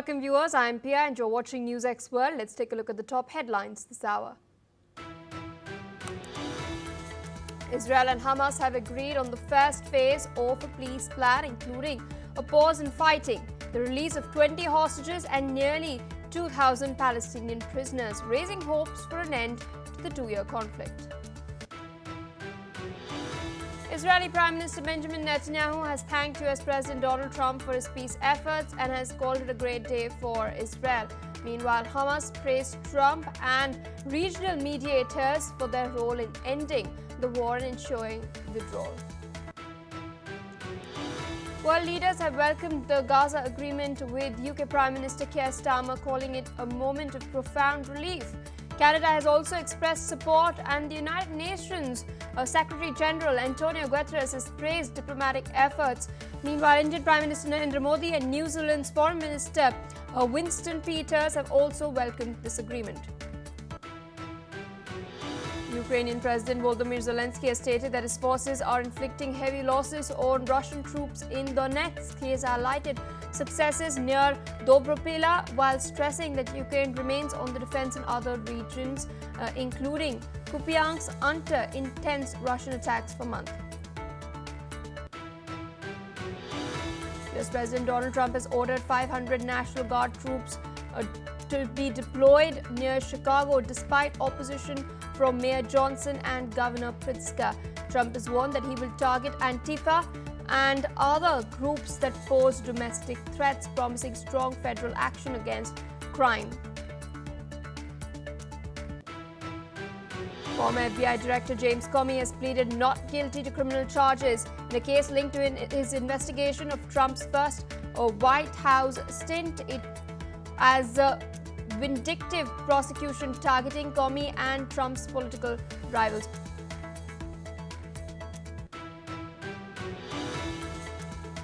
welcome viewers. I am Pia and you're watching NewsX World. Let's take a look at the top headlines this hour. Israel and Hamas have agreed on the first phase of a peace plan, including a pause in fighting, the release of 20 hostages and nearly 2,000 Palestinian prisoners, raising hopes for an end to the two-year conflict. Israeli Prime Minister Benjamin Netanyahu has thanked US President Donald Trump for his peace efforts and has called it a great day for Israel. Meanwhile, Hamas praised Trump and regional mediators for their role in ending the war and ensuring withdrawal. World leaders have welcomed the Gaza agreement, with UK Prime Minister Keir Starmer calling it a moment of profound relief. Canada has also expressed support, and the United Nations Secretary General Antonio Guterres has praised diplomatic efforts. Meanwhile, Indian Prime Minister Narendra Modi and New Zealand's Foreign Minister Winston Peters have also welcomed this agreement. Ukrainian President Volodymyr Zelensky has stated that his forces are inflicting heavy losses on Russian troops in Donetsk. He has highlighted successes near Dobropila while stressing that Ukraine remains on the defense in other regions, including Kupiansk, under intense Russian attacks for months. US President Donald Trump has ordered 500 National Guard troops to be deployed near Chicago despite opposition from Mayor Johnson and Governor Pritzker. Trump has warned that he will target Antifa and other groups that pose domestic threats, promising strong federal action against crime. Former FBI Director James Comey has pleaded not guilty to criminal charges in a case linked to his investigation of Trump's first White House stint. It as a vindictive prosecution targeting Comey and Trump's political rivals.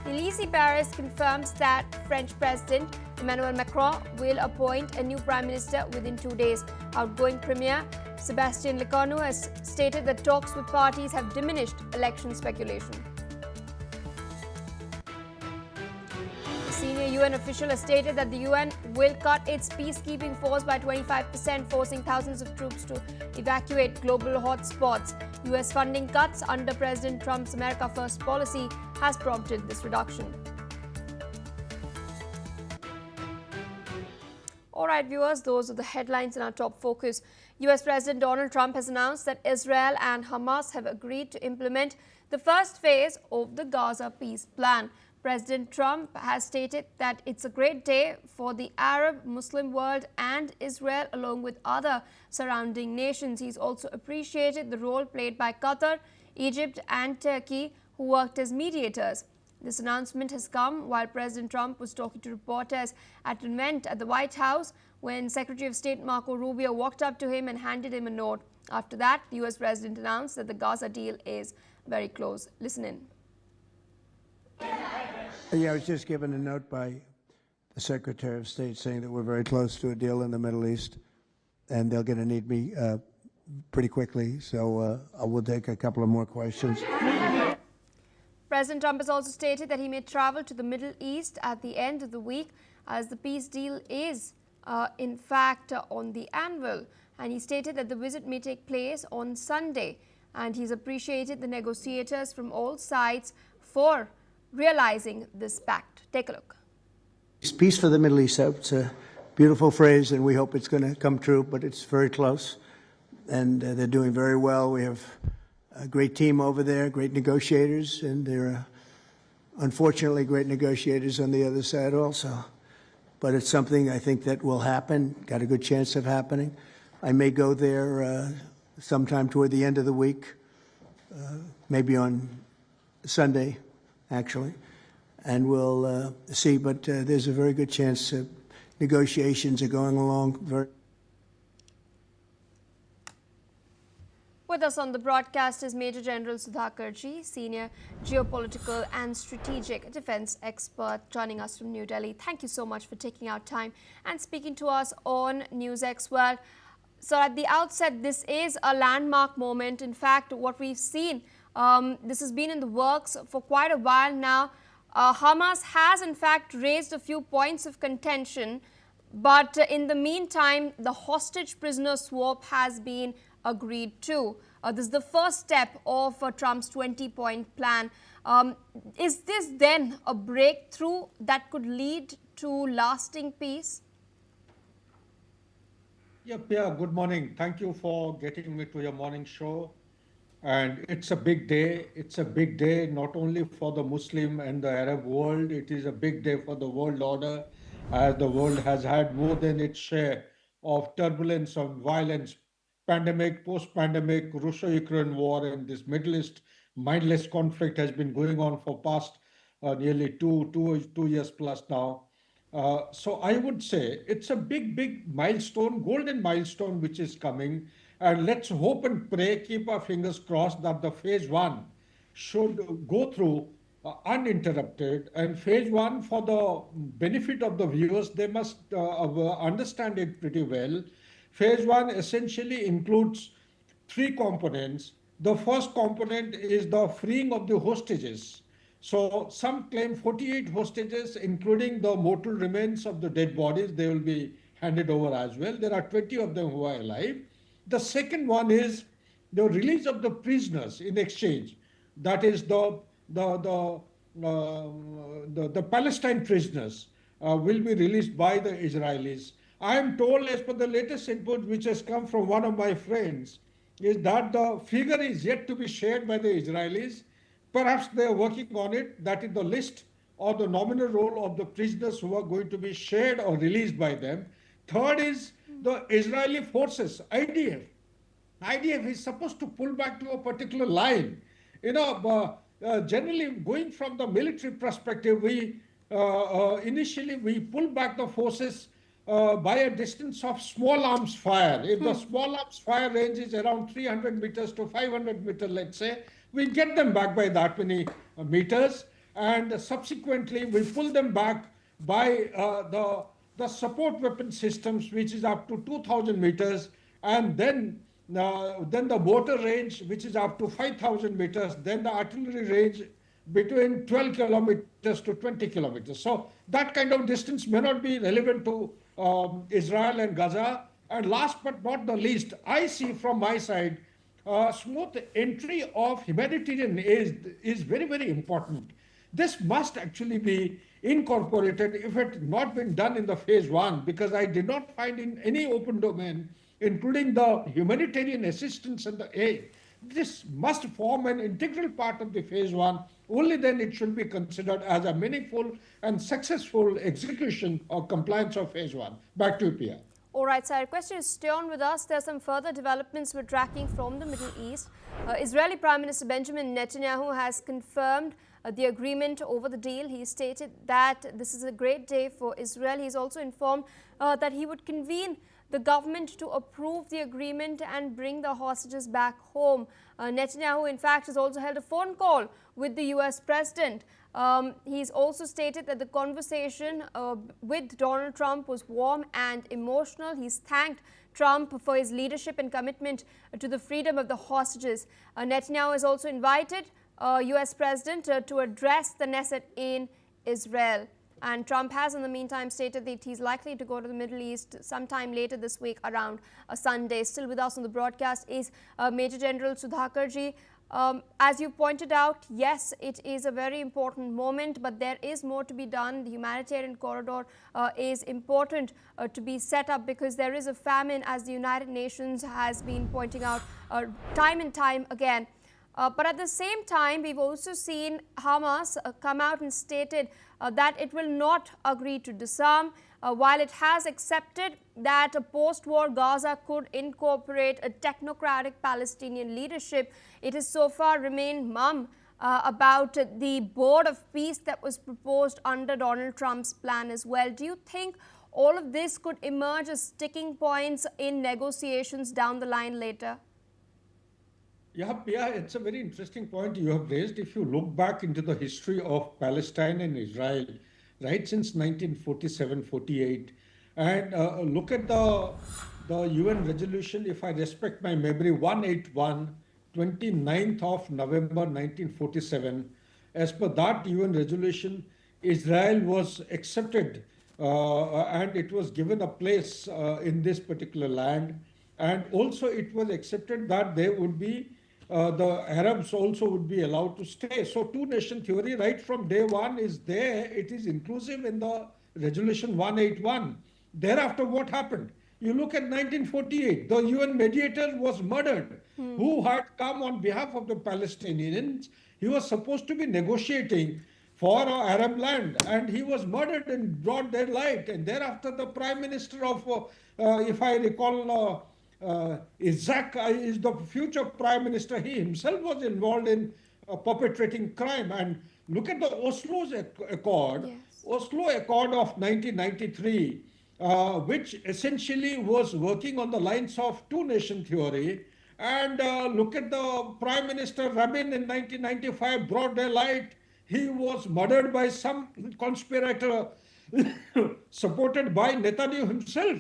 Elysée Paris confirms that French President Emmanuel Macron will appoint a new Prime Minister within 2 days. Outgoing Premier Sébastien Lecornu has stated that talks with parties have diminished election speculation. A senior UN official has stated that the UN will cut its peacekeeping force by 25%, forcing thousands of troops to evacuate global hotspots. US funding cuts under President Trump's America First policy has prompted this reduction. All right, viewers, those are the headlines in our top focus. US President Donald Trump has announced that Israel and Hamas have agreed to implement the first phase of the Gaza peace plan. President Trump has stated that it's a great day for the Arab Muslim world and Israel, along with other surrounding nations. He's also appreciated the role played by Qatar, Egypt and Turkey, who worked as mediators. This announcement has come while President Trump was talking to reporters at an event at the White House when Secretary of State Marco Rubio walked up to him and handed him a note. After that, the US President announced that the Gaza deal is very close. Listen in. Yeah, I was just given a note by the Secretary of State saying that we're very close to a deal in the Middle East, and they're going to need me pretty quickly, so I will take a couple of more questions. President Trump has also stated that he may travel to the Middle East at the end of the week, as the peace deal is, in fact, on the anvil. And he stated that the visit may take place on Sunday, and he's appreciated the negotiators from all sides for realizing this pact. Take a look. Peace for the Middle East, it's a beautiful phrase, and we hope it's going to come true, but it's very close, and they're doing very well. We have a great team over there, great negotiators, and there are unfortunately great negotiators on the other side also. But it's something I think that will happen, got a good chance of happening. I may go there sometime toward the end of the week, maybe on Sunday, actually, and we'll see. But there's a very good chance that negotiations are going along very. With us on the broadcast is Major General Sudhakarji, Senior Geopolitical and Strategic Defense Expert, joining us from New Delhi. Thank you so much for taking out time and speaking to us on NewsX World. So at the outset, this is a landmark moment. In fact, what we've seen, this has been in the works for quite a while now. Hamas has in fact raised a few points of contention, but in the meantime, the hostage prisoner swap has been agreed to. This is the first step of Trump's 20-point plan. Is this then a breakthrough that could lead to lasting peace? Yeah, good morning. Thank you for getting me to your morning show. And it's a big day. It's a big day not only for the Muslim and the Arab world, it is a big day for the world order, as the world has had more than its share of turbulence, of violence, pandemic, post-pandemic, Russia-Ukraine war, and this Middle East mindless conflict has been going on for past nearly two years plus now. So I would say it's a big milestone, golden milestone, which is coming. And let's hope and pray, keep our fingers crossed that the phase one should go through uninterrupted. And phase one, for the benefit of the viewers, they must understand it pretty well. Phase one essentially includes three components. The first component is the freeing of the hostages. So some claim 48 hostages, including the mortal remains of the dead bodies, they will be handed over as well. There are 20 of them who are alive. The second one is the release of the prisoners in exchange. That is the Palestine prisoners will be released by the Israelis. I am told, as per the latest input which has come from one of my friends, is that the figure is yet to be shared by the Israelis. Perhaps they are working on it. That is the list or the nominal roll of the prisoners who are going to be shared or released by them. Third is the Israeli forces, IDF. IDF is supposed to pull back to a particular line. Generally going from the military perspective, we initially we pull back the forces by a distance of small arms fire. If the small arms fire range is around 300 meters to 500 meters, let's say, we get them back by that many meters, and subsequently we pull them back by the support weapon systems, which is up to 2,000 meters, and then the mortar range, which is up to 5,000 meters, then the artillery range between 12 kilometers to 20 kilometers. So that kind of distance may not be relevant to Israel and Gaza. And last but not the least, I see from my side, smooth entry of humanitarian aid is very important. This must actually be incorporated if it had not been done in the phase one, because I did not find in any open domain, including the humanitarian assistance and the aid. This must form an integral part of the phase one. Only then it should be considered as a meaningful and successful execution or compliance of phase one. Back to you, Pia. All right, so I request you to stay on with us. There are some further developments we're tracking from the Middle East. Israeli Prime Minister Benjamin Netanyahu has confirmed the agreement over the deal. He stated that this is a great day for Israel. He's also informed that he would convene the government to approve the agreement and bring the hostages back home. Netanyahu, in fact, has also held a phone call with the US president. He's also stated that the conversation with Donald Trump was warm and emotional. He's thanked Trump for his leadership and commitment to the freedom of the hostages. Netanyahu has also invited US president to address the Knesset in Israel. And Trump has, in the meantime, stated that he's likely to go to the Middle East sometime later this week around a Sunday. Still with us on the broadcast is Major General Sudhakarji. As you pointed out, yes, it is a very important moment, but there is more to be done. The humanitarian corridor is important to be set up because there is a famine, as the United Nations has been pointing out time and time again. But at the same time, we've also seen Hamas come out and stated that it will not agree to disarm. While it has accepted that a post-war Gaza could incorporate a technocratic Palestinian leadership, it has so far remained mum about the board of peace that was proposed under Donald Trump's plan as well. Do you think all of this could emerge as sticking points in negotiations down the line later? Yeah, it's a very interesting point you have raised. If you look back into the history of Palestine and Israel, right since 1947-48, and look at the UN resolution, if I respect my memory, 181, 29th of November 1947, As per that UN resolution, Israel was accepted and it was given a place in this particular land. And also it was accepted that there would be the Arabs also would be allowed to stay. So two-nation theory right from day one is there. It is inclusive in the Resolution 181. Thereafter, what happened? You look at 1948, the UN mediator was murdered, who had come on behalf of the Palestinians. He was supposed to be negotiating for Arab land, and he was murdered in broad daylight. And thereafter, the Prime Minister of, if I recall, Isaac is the future Prime Minister. He himself was involved in perpetrating crime. And look at the Oslo's Accord, Yes. Oslo Accord of 1993. Which essentially was working on the lines of two-nation theory. And look at the Prime Minister Rabin in 1995, broad daylight. He was murdered by some conspirator supported by Netanyahu himself.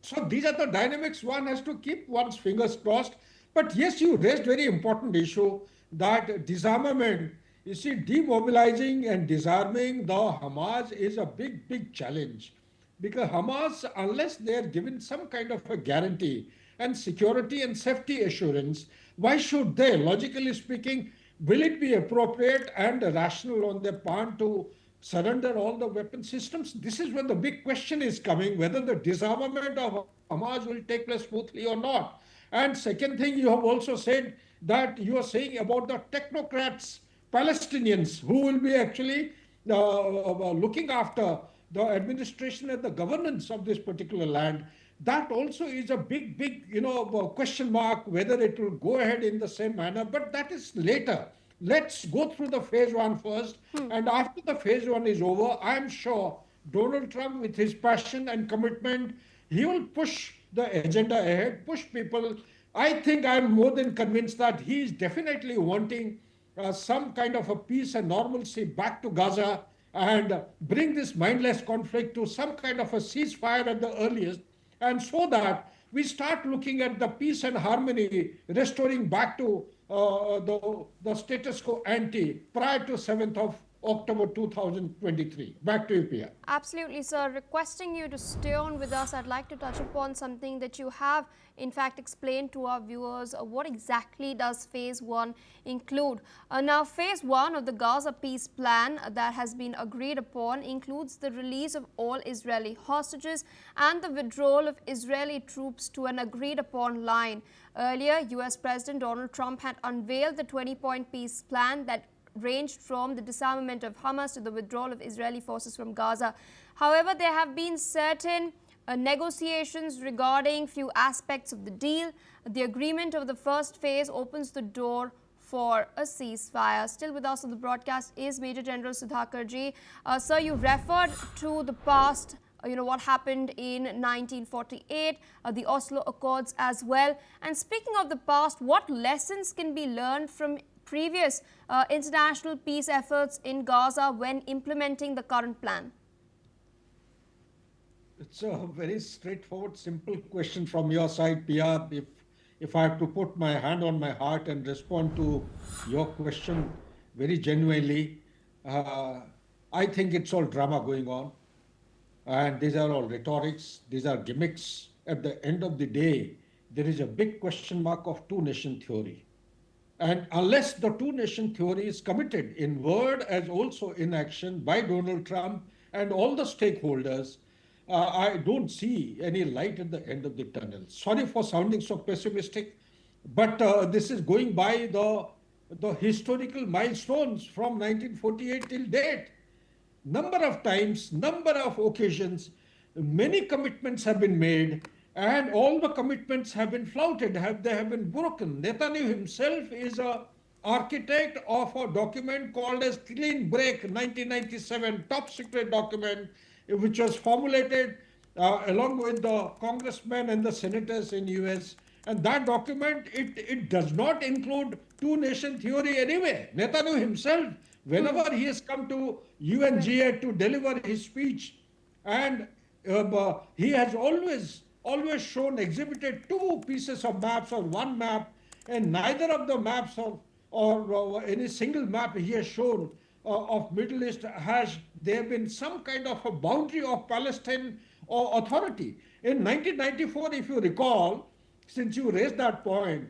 So these are the dynamics. One has to keep one's fingers crossed. But yes, you raised very important issue that disarmament. You see, demobilizing and disarming the Hamas is a big, big challenge. Because Hamas, unless they are given some kind of a guarantee and security and safety assurance, why should they, logically speaking, will it be appropriate and rational on their part to surrender all the weapon systems? This is when the big question is coming, whether the disarmament of Hamas will take place smoothly or not. And second thing, you have also said that you are saying about the technocrats, Palestinians, who will be actually looking after the administration and the governance of this particular land. That also is a big, big, question mark whether it will go ahead in the same manner. But that is later. Let's go through the phase one first. And after the phase one is over, I am sure Donald Trump, with his passion and commitment, he will push the agenda ahead, push people. I think I'm more than convinced that he is definitely wanting some kind of a peace and normalcy back to Gaza and bring this mindless conflict to some kind of a ceasefire at the earliest, and so that we start looking at the peace and harmony restoring back to the status quo ante prior to 7th of October 2023. Back to you, Pia. Absolutely, sir. Requesting you to stay on with us, I'd like to touch upon something that you have, in fact, explained to our viewers. What exactly does phase one include? Now, phase one of the Gaza peace plan that has been agreed upon includes the release of all Israeli hostages and the withdrawal of Israeli troops to an agreed upon line. Earlier, US President Donald Trump had unveiled the 20-point peace plan that ranged from the disarmament of Hamas to the withdrawal of Israeli forces from Gaza. However, there have been certain negotiations regarding few aspects of the deal. The agreement of the first phase opens the door for a ceasefire. Still with us on the broadcast is Major General Sudhakarji. Sir, you referred to the past, what happened in 1948, the Oslo Accords as well. And speaking of the past, what lessons can be learned from previous international peace efforts in Gaza when implementing the current plan? It's a very straightforward, simple question from your side, Pia. If I have to put my hand on my heart and respond to your question very genuinely, I think it's all drama going on. And these are all rhetorics, these are gimmicks. At the end of the day, there is a big question mark of two-nation theory. And unless the two-nation theory is committed in word as also in action by Donald Trump and all the stakeholders, I don't see any light at the end of the tunnel. Sorry for sounding so pessimistic, but this is going by the historical milestones from 1948 till date. Number of times, number of occasions, many commitments have been made, and all the commitments have been flouted, they have been broken. Netanyahu himself is an architect of a document called as Clean Break 1997, top secret document, which was formulated along with the congressmen and the senators in US. And that document, it does not include two-nation theory anyway. Netanyahu himself, whenever he has come to UNGA to deliver his speech, and he has always exhibited two pieces of maps or one map, and neither of the maps or any single map he has shown of Middle East has there been some kind of a boundary of Palestine or authority. In 1994, if you recall, since you raised that point,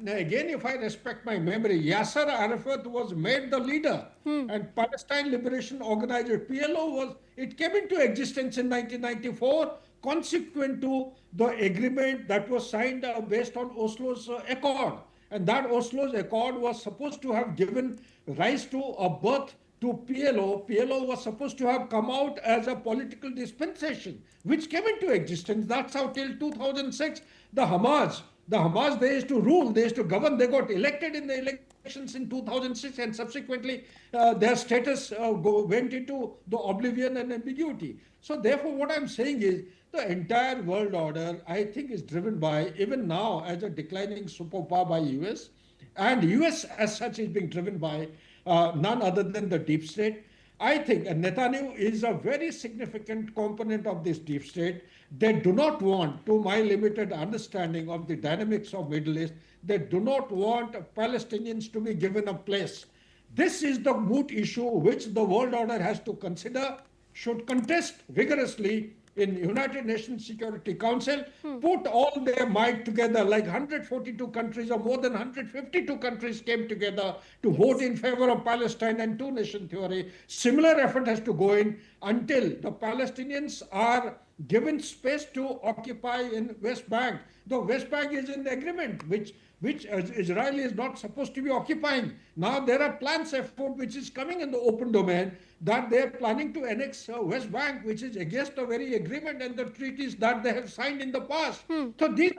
now again, if I respect my memory, Yasser Arafat was made the leader, and Palestine Liberation Organization (PLO) it came into existence in 1994, consequent to the agreement that was signed based on Oslo's Accord, and that Oslo's Accord was supposed to have given rise to a birth to PLO. PLO was supposed to have come out as a political dispensation, which came into existence. That's how till 2006, the Hamas, they used to rule, they used to govern, they got elected in the elections in 2006, and subsequently their status went into the oblivion and ambiguity. So therefore, what I'm saying is the entire world order, I think, is driven by, even now as a declining superpower by US, and US as such is being driven by none other than the deep state. I think Netanyahu is a very significant component of this deep state. They do not want, to my limited understanding of the dynamics of Middle East, they do not want Palestinians to be given a place. This is the moot issue which the world order has to consider, should contest vigorously in United Nations Security Council, put all their might together, like 142 countries or more than 152 countries came together to vote in favor of Palestine and two-nation theory. Similar effort has to go in until the Palestinians are given space to occupy in West Bank. The West Bank is in the agreement, which Israel is not supposed to be occupying. Now there are plans afoot which is coming in the open domain that they are planning to annex West Bank, which is against the very agreement and the treaties that they have signed in the past. So these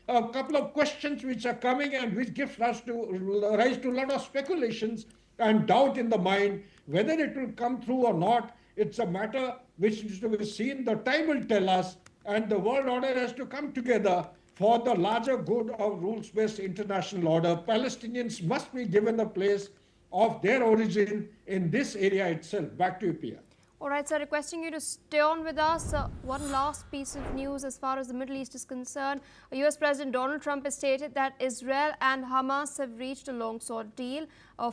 are the couple of questions which are coming and which gives rise to a lot of speculations and doubt in the mind. Whether it will come through or not, it's a matter which is to be seen. The time will tell us, and the world order has to come together for the larger good of rules-based international order. Palestinians must be given a place of their origin in this area itself. Back to you, Pia. All right, sir, requesting you to stay on with us. One last piece of news as far as the Middle East is concerned. US President Donald Trump has stated that Israel and Hamas have reached a long-sought deal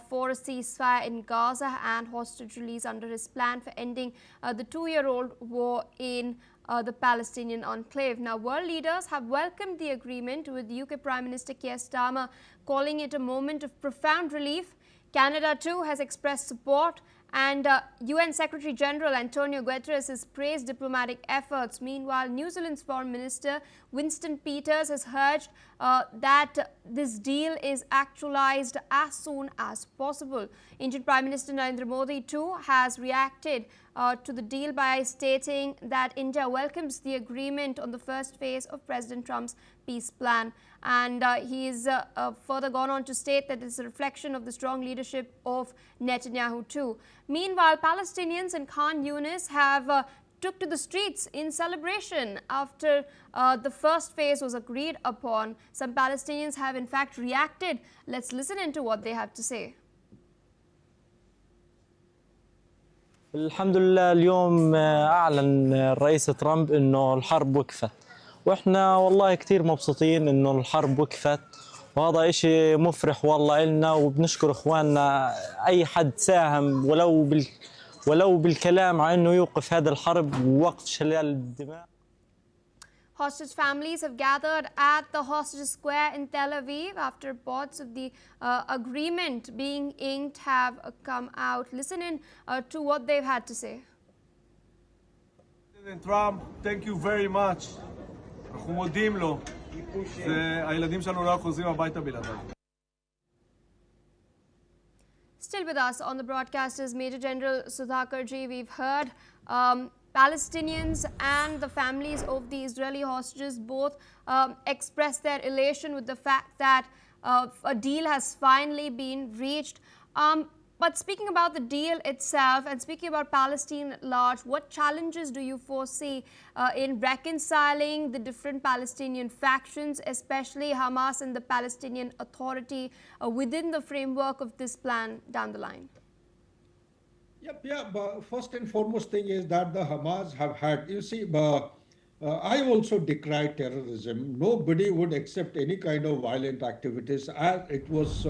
for a ceasefire in Gaza and hostage release under his plan for ending the two-year-old war in the Palestinian enclave. Now, world leaders have welcomed the agreement, with UK Prime Minister Keir Starmer calling it a moment of profound relief. Canada too has expressed support, and UN Secretary General Antonio Guterres has praised diplomatic efforts. Meanwhile, New Zealand's Foreign Minister Winston Peters has urged that this deal is actualized as soon as possible. Indian Prime Minister Narendra Modi too has reacted to the deal by stating that India welcomes the agreement on the first phase of President Trump's peace plan. And he's further gone on to state that it's a reflection of the strong leadership of Netanyahu too. Meanwhile, Palestinians in Khan Yunis have took to the streets in celebration after the first phase was agreed upon. Some Palestinians have in fact reacted. Let's listen into what they have to say. الحمد لله اليوم أعلن الرئيس ترامب إنه الحرب وقفت، وإحنا والله كتير مبسوطين إنه الحرب وقفت، وهذا إشي مفرح والله إلنا، وبنشكر إخواننا أي حد ساهم ولو بالكلام عن إنه يوقف هذا الحرب ووقف شلال الدماء. Hostage families have gathered at the Hostage Square in Tel Aviv after reports of the agreement being inked have come out. Listen in to what they've had to say. President Trump, thank you very much. אנחנו מודים לו. הילדים שלנו לא חוזרים הביתה בלעדיו. Still with us on the broadcast is Major General Sudhakarji. We've heard Palestinians and the families of the Israeli hostages both express their elation with the fact that a deal has finally been reached. But speaking about the deal itself and speaking about Palestine at large, what challenges do you foresee in reconciling the different Palestinian factions, especially Hamas and the Palestinian Authority, within the framework of this plan down the line? Yeah, but first and foremost thing is that the Hamas have had, you see, I also decry terrorism. Nobody would accept any kind of violent activities as it was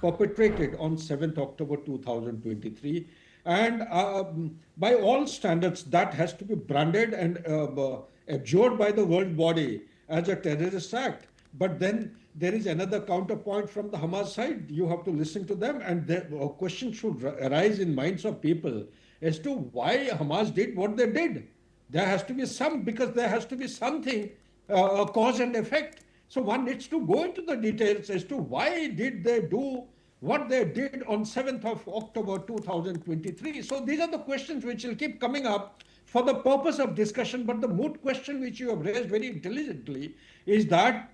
perpetrated on 7th October 2023. And by all standards, that has to be branded and abjured by the world body as a terrorist act. But then there is another counterpoint from the Hamas side. You have to listen to them, and a question should arise in minds of people as to why Hamas did what they did. There has to be because there has to be something, a cause and effect. So one needs to go into the details as to why did they do what they did on 7th of October 2023. So these are the questions which will keep coming up for the purpose of discussion. But the moot question which you have raised very intelligently is that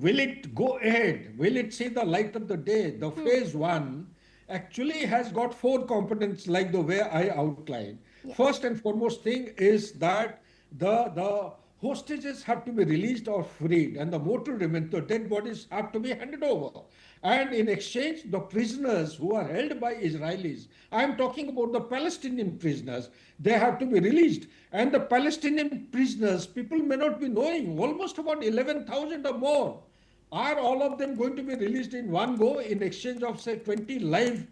will it go ahead? Will it see the light of the day? The phase one actually has got 4 components like the way I outlined. Yeah. First and foremost thing is that the hostages have to be released or freed, and the mortal remains, the dead bodies have to be handed over. And in exchange, the prisoners who are held by Israelis, I'm talking about the Palestinian prisoners, they have to be released. And the Palestinian prisoners, people may not be knowing, almost about 11,000 or more. Are all of them going to be released in one go in exchange of, say, 20 live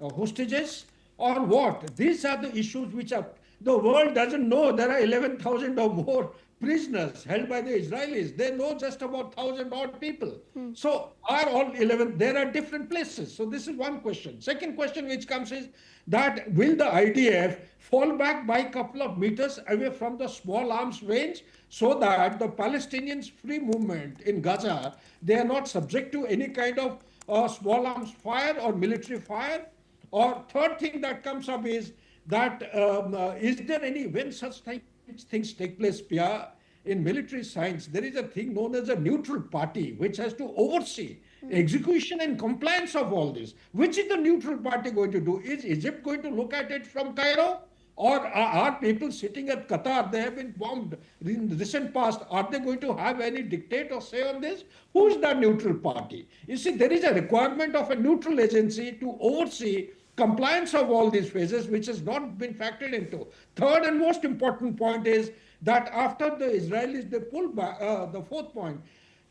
hostages? Or what? These are the issues which the world doesn't know. There are 11,000 or more prisoners held by the Israelis. They know just about 1,000 odd people. So are all 11? There are different places. So this is one question. Second question which comes is that will the IDF fall back by a couple of meters away from the small arms range so that the Palestinians' free movement in Gaza, they are not subject to any kind of small arms fire or military fire? Or third thing that comes up is that is there any, when such things take place, Pia, in military science, there is a thing known as a neutral party which has to oversee execution and compliance of all this. Which is the neutral party going to do? Is Egypt going to look at it from Cairo? Or are people sitting at Qatar, they have been bombed in the recent past, are they going to have any dictate or say on this? Who is the neutral party? You see, there is a requirement of a neutral agency to oversee compliance of all these phases, which has not been factored into. Third and most important point is that after the Israelis, they pull back, the fourth point,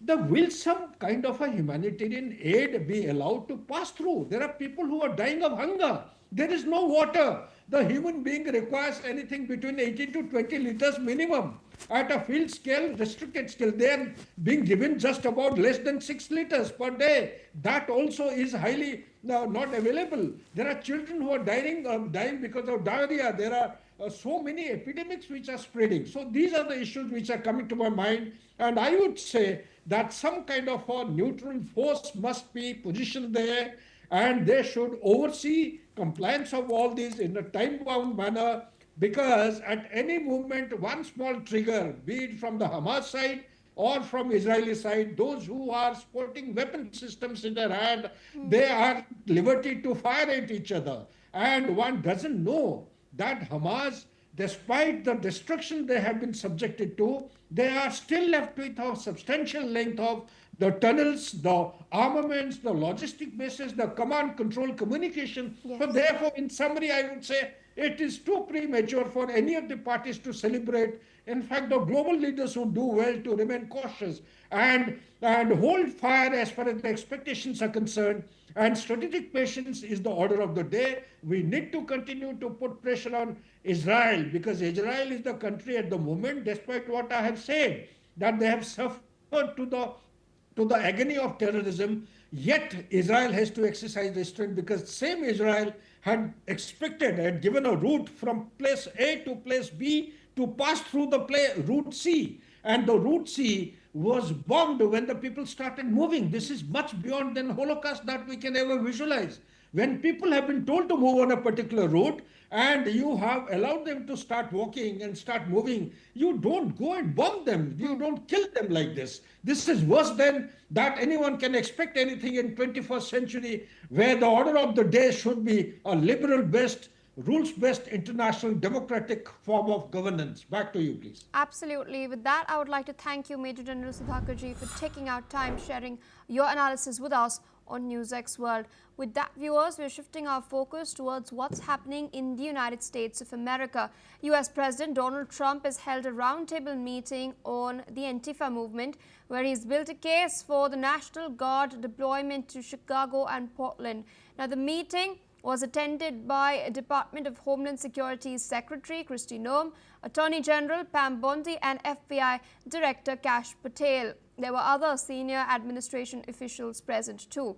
will some kind of a humanitarian aid be allowed to pass through? There are people who are dying of hunger. There is no water. The human being requires anything between 18 to 20 liters minimum. At a field scale, restricted scale, they are being given just about less than 6 liters per day. That also is highly not available. There are children who are dying because of diarrhea. There are so many epidemics which are spreading. So these are the issues which are coming to my mind. And I would say that some kind of a neutral force must be positioned there, and they should oversee compliance of all these in a time-bound manner, because at any moment, one small trigger, be it from the Hamas side or from Israeli side, those who are sporting weapon systems in their hand, they are at liberty to fire at each other. And one doesn't know that Hamas, despite the destruction they have been subjected to, they are still left with a substantial length of the tunnels, the armaments, the logistic bases, the command, control, communication. Yes. So therefore, in summary, I would say it is too premature for any of the parties to celebrate. In fact, the global leaders would do well to remain cautious and hold fire as far as the expectations are concerned. And strategic patience is the order of the day. We need to continue to put pressure on Israel, because Israel is the country at the moment, despite what I have said, that they have suffered to the agony of terrorism, yet Israel has to exercise restraint, because same Israel had expected, had given a route from place A to place B to pass through the route C. And the route C was bombed when the people started moving. This is much beyond the Holocaust that we can ever visualize. When people have been told to move on a particular route and you have allowed them to start walking and start moving, you don't go and bomb them. You don't kill them like this. This is worse than that anyone can expect anything in 21st century, where the order of the day should be a liberal-based, rules-based international democratic form of governance. Back to you, please. Absolutely. With that, I would like to thank you, Major General Sudhakarji, for taking out time sharing your analysis with us on NewsX World. With that, viewers, we're shifting our focus towards what's happening in the United States of America. US President Donald Trump has held a roundtable meeting on the Antifa movement, where he's built a case for the National Guard deployment to Chicago and Portland. Now, the meeting was attended by Department of Homeland Security's Secretary Kristi Noem, Attorney General Pam Bondi, and FBI Director Kash Patel. There were other senior administration officials present too.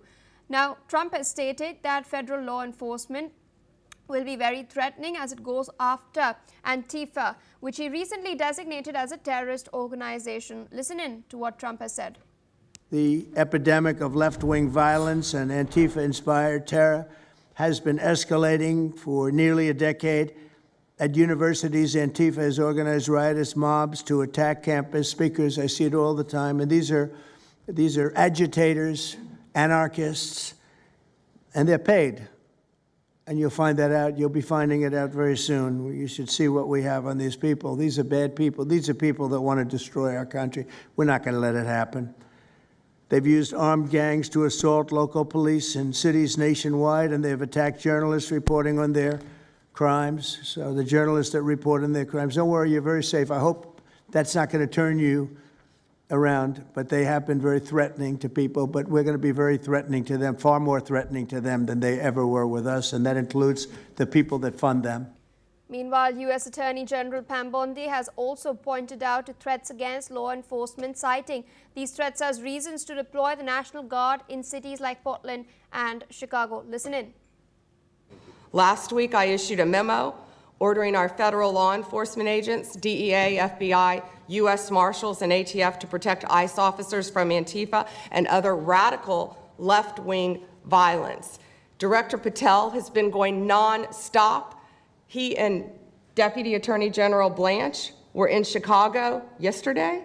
Now, Trump has stated that federal law enforcement will be very threatening as it goes after Antifa, which he recently designated as a terrorist organization. Listen in to what Trump has said. The epidemic of left-wing violence and Antifa-inspired terror has been escalating for nearly a decade. At universities, Antifa has organized riotous mobs to attack campus speakers. I see it all the time. And these are agitators, anarchists, and they're paid. And you'll find that out. You'll be finding it out very soon. You should see what we have on these people. These are bad people. These are people that want to destroy our country. We're not going to let it happen. They've used armed gangs to assault local police in cities nationwide, and they've attacked journalists reporting on their crimes. So the journalists that report on their crimes, don't worry, you're very safe. I hope that's not going to turn you around, but they have been very threatening to people, but we're going to be very threatening to them, far more threatening to them than they ever were with us, and that includes the people that fund them. Meanwhile, U.S. Attorney General Pam Bondi has also pointed out threats against law enforcement, citing these threats as reasons to deploy the National Guard in cities like Portland and Chicago. Listen in. Last week, I issued a memo ordering our federal law enforcement agents, DEA, FBI, U.S. Marshals, and ATF to protect ICE officers from Antifa and other radical left-wing violence. Director Patel has been going non-stop. He and Deputy Attorney General Blanche were in Chicago yesterday,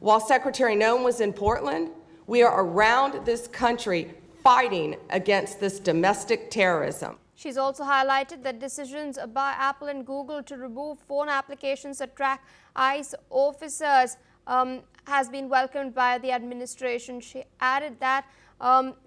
while Secretary Noem was in Portland. We are around this country fighting against this domestic terrorism. She's also highlighted that decisions by Apple and Google to remove phone applications that track ICE officers has been welcomed by the administration. She added that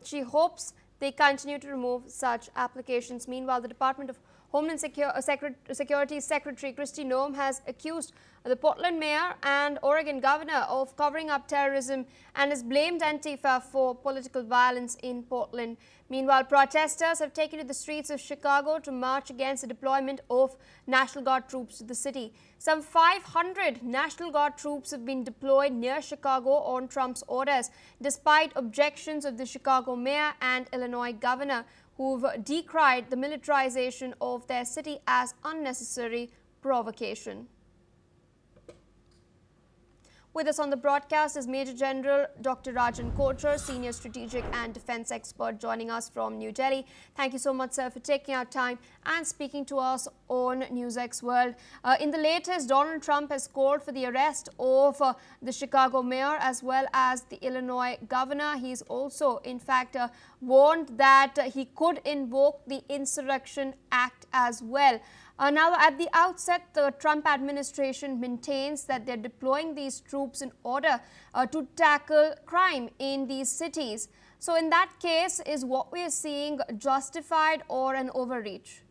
she hopes they continue to remove such applications. Meanwhile, the Department of Homeland Security Secretary Kristi Noem has accused the Portland mayor and Oregon governor of covering up terrorism and has blamed Antifa for political violence in Portland. Meanwhile, protesters have taken to the streets of Chicago to march against the deployment of National Guard troops to the city. Some 500 National Guard troops have been deployed near Chicago on Trump's orders, despite objections of the Chicago mayor and Illinois governor, who've decried the militarization of their city as unnecessary provocation. With us on the broadcast is Major General Dr. Rajan Kochhar, Senior Strategic and Defense Expert, joining us from New Delhi. Thank you so much, sir, for taking our time and speaking to us on NewsX World. In the latest, Donald Trump has called for the arrest of the Chicago mayor as well as the Illinois governor. He's also, in fact, warned that he could invoke the Insurrection Act as well. Now, at the outset, the Trump administration maintains that they're deploying these troops in order to tackle crime in these cities. So in that case, is what we are seeing justified or an overreach?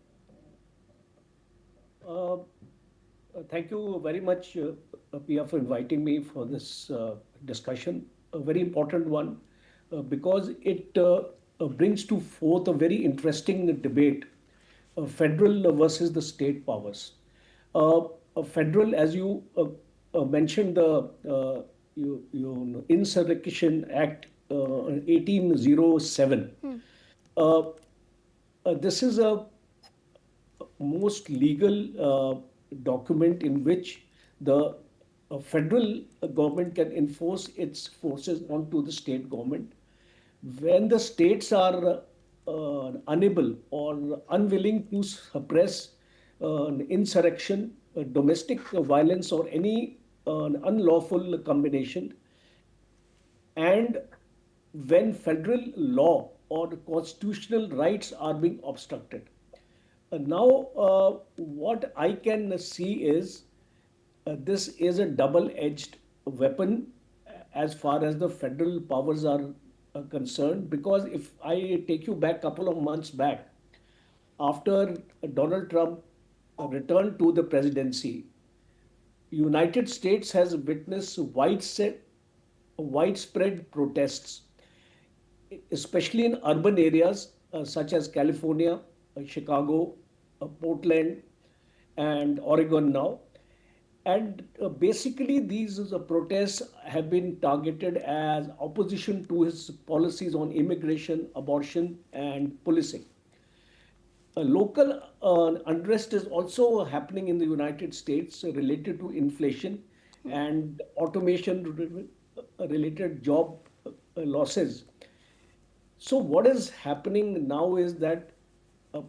Thank you very much, Pia, for inviting me for this discussion. A very important one because it brings to forth a very interesting debate. Federal versus the state powers. Federal, as you mentioned, the Insurrection Act 1807. This is a most legal document in which the federal government can enforce its forces onto the state government. When the states are unable or unwilling to suppress insurrection, domestic violence, or any unlawful combination, and when federal law or constitutional rights are being obstructed. Now, what I can see is this is a double-edged weapon as far as the federal powers are concerned, because if I take you back a couple of months back, after Donald Trump returned to the presidency, United States has witnessed widespread protests, especially in urban areas such as California, Chicago, Portland, and Oregon now. And basically, these protests have been targeted as opposition to his policies on immigration, abortion, and policing. Local unrest is also happening in the United States related to inflation and automation related job losses. So what is happening now is that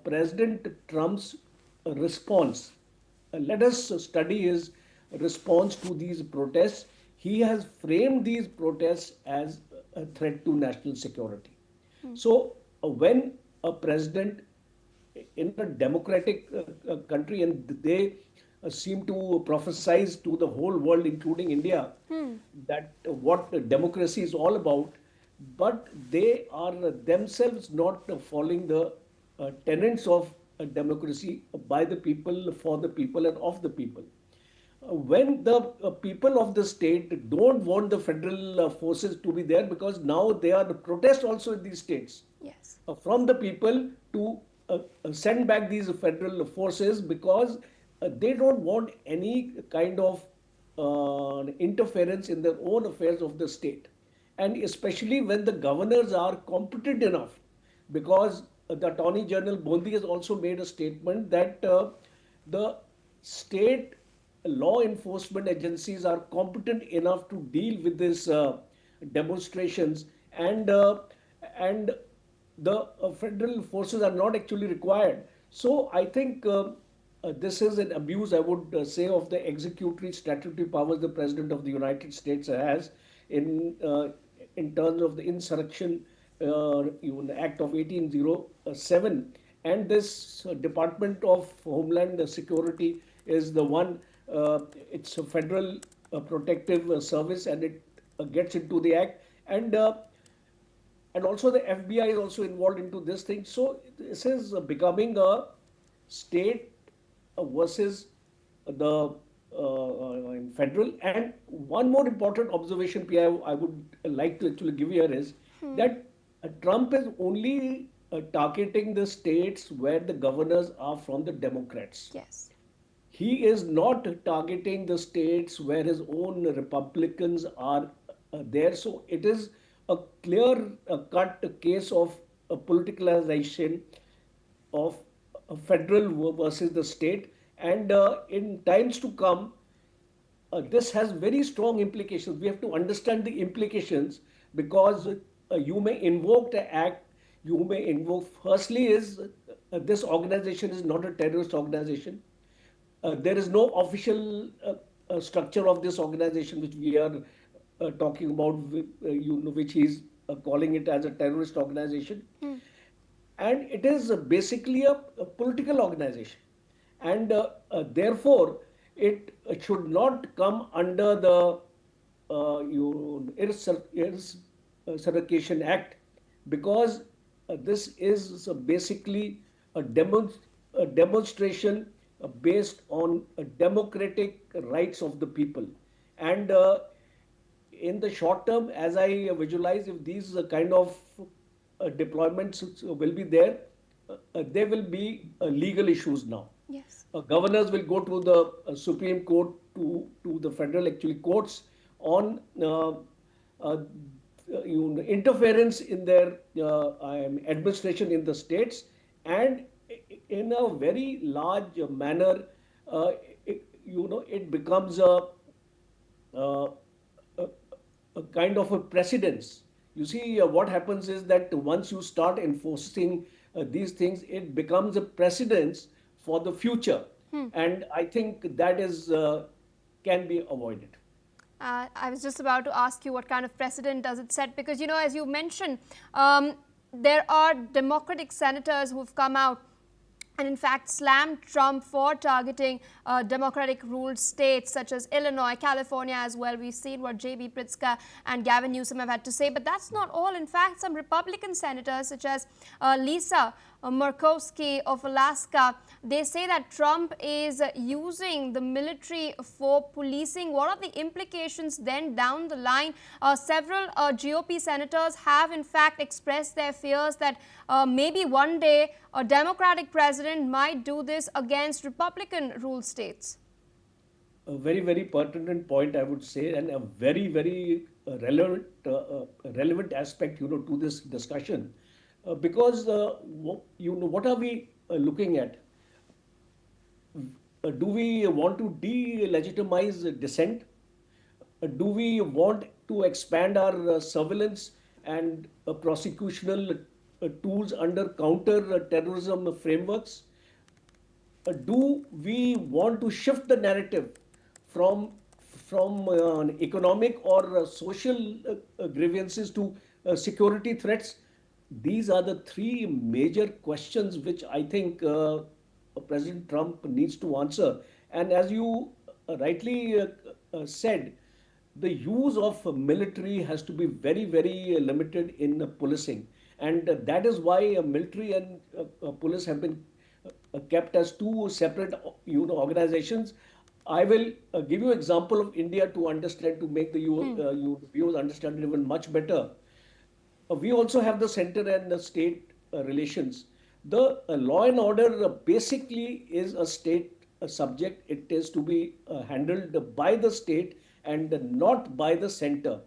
President Trump's response, let us study his response to these protests. He has framed these protests as a threat to national security. So when a president in a democratic country, and they seem to prophesize to the whole world, including India, that what democracy is all about, but they are themselves not following the tenets of democracy by the people, for the people, and of the people. When the people of the state don't want the federal forces to be there, because now they are the protest also in these states, Yes. from the people to send back these federal forces, because they don't want any kind of interference in their own affairs of the state. And especially when the governors are competent enough, because the Attorney General Bondi has also made a statement that the state law enforcement agencies are competent enough to deal with these demonstrations, and the federal forces are not actually required. So I think this is an abuse, I would say, of the executory statutory powers the President of the United States has in terms of the Insurrection Act of 1807. And this Department of Homeland Security is the one, it's a federal protective service, and it gets into the act. And also the FBI is also involved into this thing. So this is becoming a state versus the federal. And one more important observation, Pia, I would like to actually give here is that Trump is only targeting the states where the governors are from the Democrats. Yes. He is not targeting the states where his own Republicans are there. So it is a clear cut case of a politicalization of a federal versus the state. And in times to come, this has very strong implications. We have to understand the implications, because you may invoke the act, you may invoke, firstly is this organization is not a terrorist organization. There is no official structure of this organization which we are talking about, which he's calling it as a terrorist organization. And it is basically a political organization. And therefore, it should not come under the Insurrection Act, because this is basically a demonstration based on democratic rights of the people. And in the short term, as I visualize, if these kind of deployments will be there will be legal issues now. Yes. Governors will go to the Supreme Court, to the federal actually courts on interference in their administration in the states, and in a very large manner, it becomes a kind of a precedence. You see, what happens is that once you start enforcing these things, it becomes a precedence for the future. And I think that is can be avoided. I was just about to ask you what kind of precedent does it set, because, as you mentioned, there are Democratic senators who've come out and in fact slammed Trump for targeting democratic ruled states such as Illinois, California as well. We've seen what J.B. Pritzker and Gavin Newsom have had to say. But that's not all. In fact, some Republican senators such as Lisa Murkowski of Alaska, they say that Trump is using the military for policing. What are the implications then down the line? Several GOP senators have in fact expressed their fears that maybe one day a Democratic president might do this against Republican ruled states. A very, very pertinent point, I would say, and a very, very relevant aspect, to this discussion, because what are we looking at? Do we want to delegitimize dissent? Do we want to expand our surveillance and prosecutional tools under counter-terrorism frameworks? Do we want to shift the narrative from economic or social grievances to security threats? These are the three major questions which I think President Trump needs to answer. And as you rightly said, the use of military has to be very, very limited in policing. And that is why military and police have been kept as two separate organizations. I will give you an example of India to understand, to make the viewers understand it even much better. We also have the center and the state relations. The law and order basically is a state subject. It is to be handled by the state and not by the center.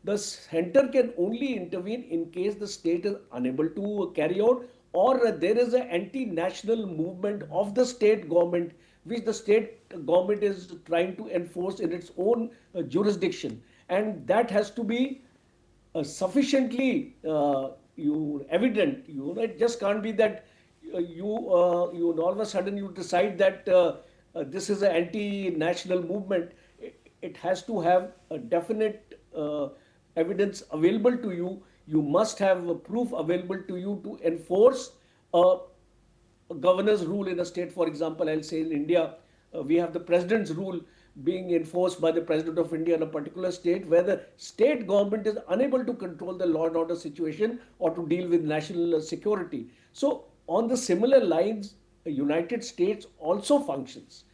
The center can only intervene in case the state is unable to carry out, or there is an anti-national movement of the state government which the state government is trying to enforce in its own jurisdiction. And that has to be sufficiently evident. It just can't be that you all of a sudden you decide that this is an anti-national movement. It has to have a definite evidence available to you. You must have proof available to you to enforce a governor's rule in a state. For example, I'll say in India, we have the president's rule being enforced by the president of India in a particular state, where the state government is unable to control the law and order situation or to deal with national security. So on the similar lines, the United States also functions.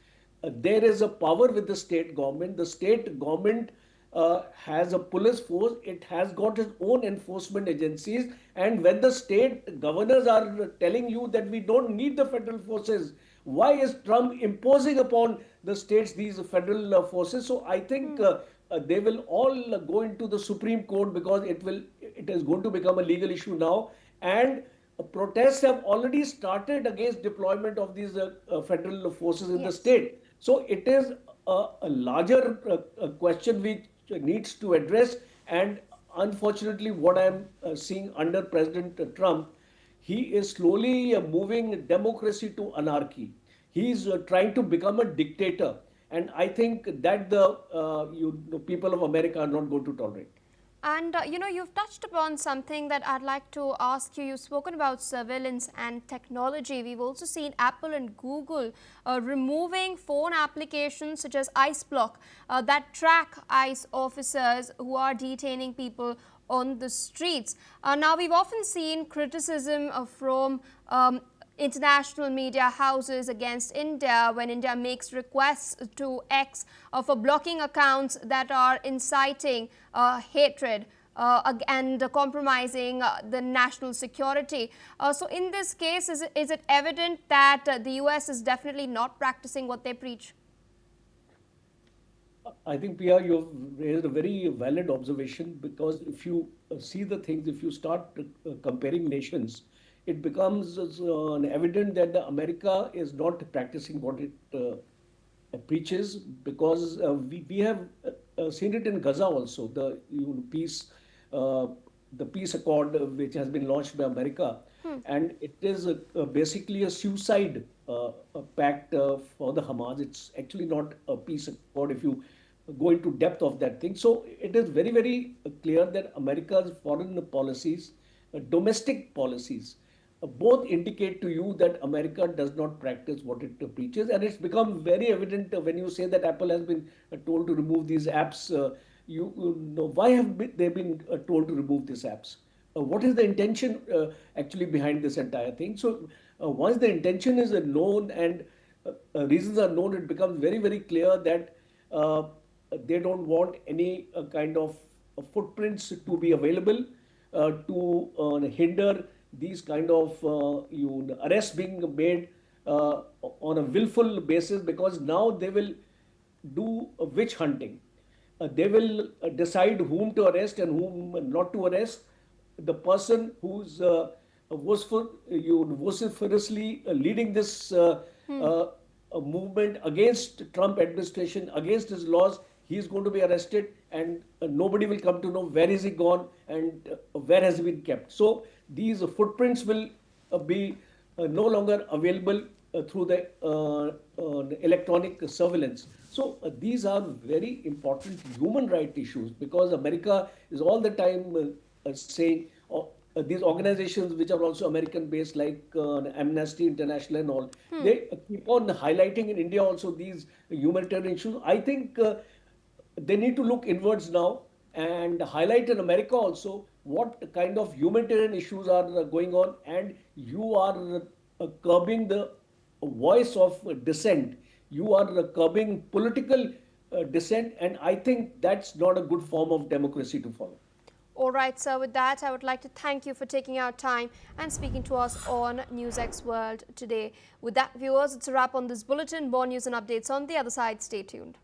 There is a power with the state government. The state government has a police force. It has got its own enforcement agencies. And when the state governors are telling you that we don't need the federal forces, why is Trump imposing upon the states these federal forces? So I think they will all go into the Supreme Court, because it is going to become a legal issue now. And protests have already started against deployment of these federal forces in the state. So it is a larger question which needs to address. And unfortunately, what I'm seeing under President Trump, he is slowly moving democracy to anarchy. He's trying to become a dictator. And I think that the people of America are not going to tolerate. And, you've touched upon something that I'd like to ask you. You've spoken about surveillance and technology. We've also seen Apple and Google removing phone applications such as ICE Block that track ICE officers who are detaining people on the streets. Now, we've often seen criticism from international media houses against India when India makes requests to X for blocking accounts that are inciting hatred and compromising the national security. So in this case, is it evident that the US is definitely not practicing what they preach? I think, Pia, you've raised a very valid observation, because if you see the things, if you start comparing nations, it becomes evident that America is not practicing what it preaches, because we have seen it in Gaza also, the peace accord which has been launched by America. And it is basically a suicide pact for the Hamas. It's actually not a peace accord if you go into depth of that thing. So it is very, very clear that America's foreign policies, domestic policies, both indicate to you that America does not practice what it preaches. And it's become very evident when you say that Apple has been told to remove these apps. You know, why have they been told to remove these apps? What is the intention actually behind this entire thing? So once the intention is known and reasons are known, it becomes very, very clear that they don't want any kind of footprints to be available to hinder these kind of arrests being made on a willful basis, because now they will do a witch hunting. They will decide whom to arrest and whom not to arrest. The person who's vociferously leading this movement against Trump administration, against his laws, he is going to be arrested, and nobody will come to know where is he gone and where has he been kept. So these footprints will be no longer available through the electronic surveillance. So these are very important human rights issues, because America is all the time saying these organizations which are also American based, like Amnesty International and all, they keep on highlighting in India also these humanitarian issues. I think they need to look inwards now and highlight in America also what kind of humanitarian issues are going on, and you are curbing the voice of dissent. You are curbing political dissent, and I think that's not a good form of democracy to follow. All right, sir. With that, I would like to thank you for taking our time and speaking to us on NewsX World today. With that, viewers, it's a wrap on this bulletin. More news and updates on the other side. Stay tuned.